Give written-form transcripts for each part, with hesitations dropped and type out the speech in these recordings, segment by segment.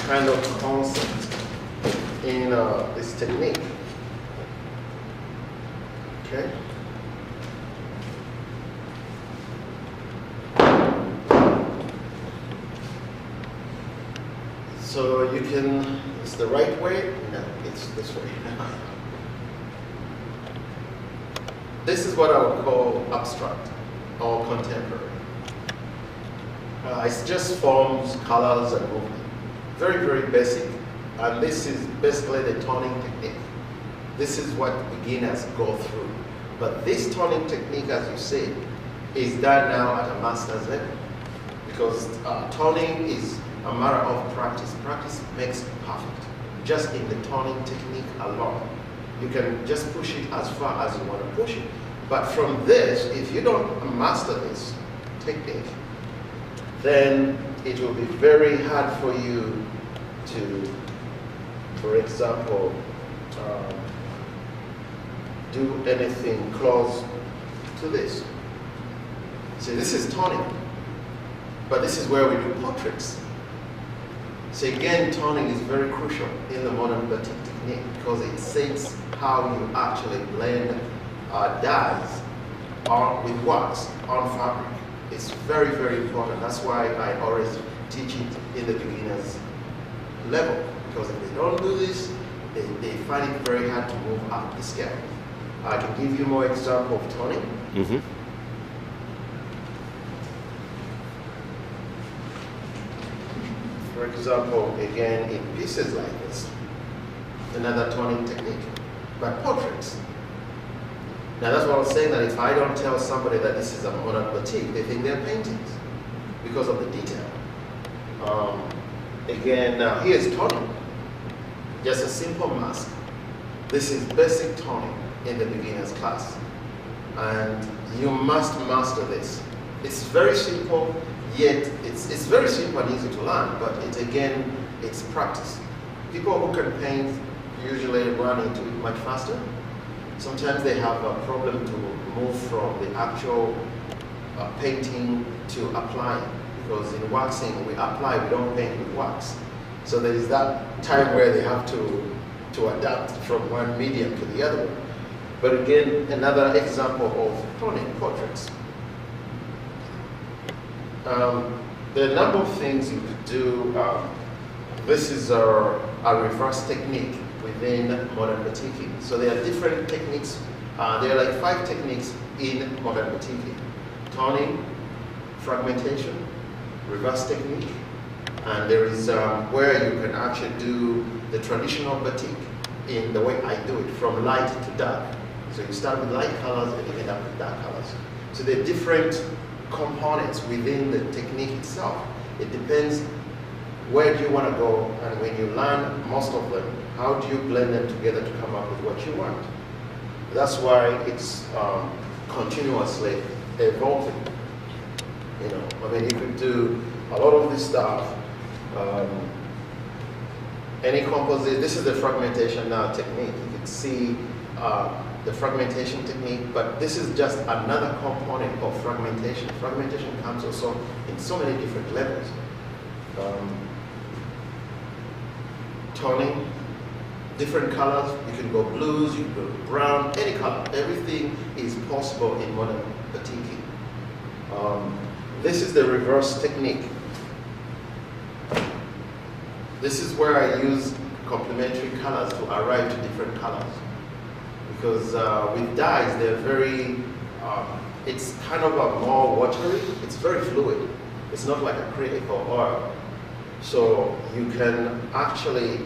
kind of concept in this technique. Okay. So you can, it's the right way? No, it's this way. This is what I would call abstract or contemporary. It's just forms, colors, and movement. Very, very basic. And this is basically the toning technique. This is what beginners go through. But this toning technique, as you said, is done now at a master's level. Because toning is a matter of practice. Practice makes perfect. Just in the toning technique alone. You can just push it as far as you want to push it. But from this, if you don't master this technique, then it will be very hard for you to, for example, do anything close to this. See, this is toning, but this is where we do portraits. So again, toning is very crucial in the modern batik technique because it sets how you actually blend dyes with wax on fabric. It's very, very important. That's why I always teach it in the beginner's level, because if they don't do this, they find it very hard to move up the scale. I can give you more example of toning. Mm-hmm. For example, again, in pieces like this, another toning technique, but portraits. Now that's what I was saying, that if I don't tell somebody that this is a modern batik, they think they're paintings because of the detail. Again, here's toning, just a simple mask. This is basic toning in the beginner's class, and you must master this. It's very simple, yet it's very simple and easy to learn, but it's practice. People who can paint usually run into it much faster. Sometimes they have a problem to move from the actual painting to applying, because in waxing we apply, we don't paint with wax. So there is that time where they have to adapt from one medium to the other one. But again, another example of toning, portraits. There are a number of things you could do. This is a reverse technique within modern batiking. So there are different techniques. There are like 5 techniques in modern batiking: toning, fragmentation, reverse technique, and there is where you can actually do the traditional batik in the way I do it, from light to dark. So you start with light colors and you end up with dark colors. So there are different components within the technique itself. It depends where do you want to go, and when you learn most of them, how do you blend them together to come up with what you want? That's why it's continuously evolving. You know, I mean, you could do a lot of this stuff. Any composite, this is the fragmentation now technique. You can see the fragmentation technique, but this is just another component of fragmentation. Fragmentation comes also in so many different levels. Toning, different colors, you can go blues, you can go brown, any color. Everything is possible in modern batiking. This is the reverse technique. This is where I use complementary colors to arrive to different colors. Because with dyes, they're very, it's kind of a more watery, it's very fluid. It's not like acrylic or oil. So you can actually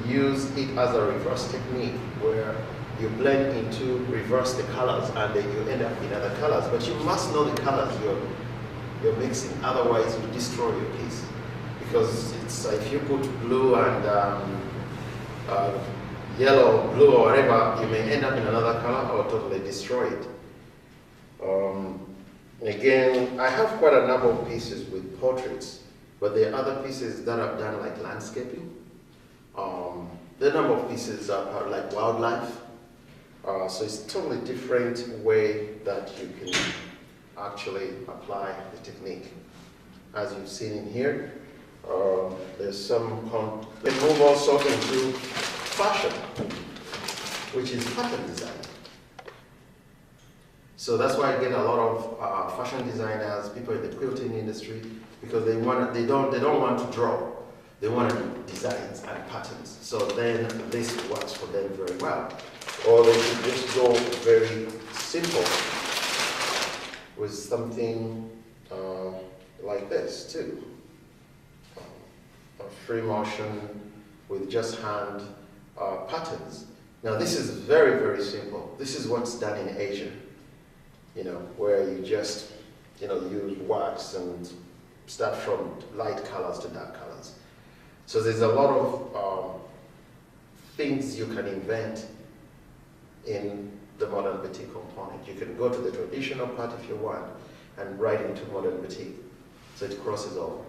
use it as a reverse technique where you blend into, reverse the colors, and then you end up in other colors. But you must know the colors you're mixing, otherwise you destroy your piece. Because it's, if you put blue and yellow, blue, or whatever, you may end up in another color or totally destroy it. Again, I have quite a number of pieces with portraits, but there are other pieces that I've done like landscaping. There are a number of pieces are like wildlife. So it's a totally different way that you can actually apply the technique. As you've seen in here, There's some, they move also into fashion, which is pattern design. So that's why I get a lot of fashion designers, people in the quilting industry, because they don't want to draw. They want to do designs and patterns. So then this works for them very well. Or they should just go very simple with something like this too. A free motion with just hand patterns. Now this is very, very simple. This is what's done in Asia, where you just, use wax and start from light colors to dark colors. So there's a lot of things you can invent in the modern batik component. You can go to the traditional part if you want and right into modern batik. So it crosses over.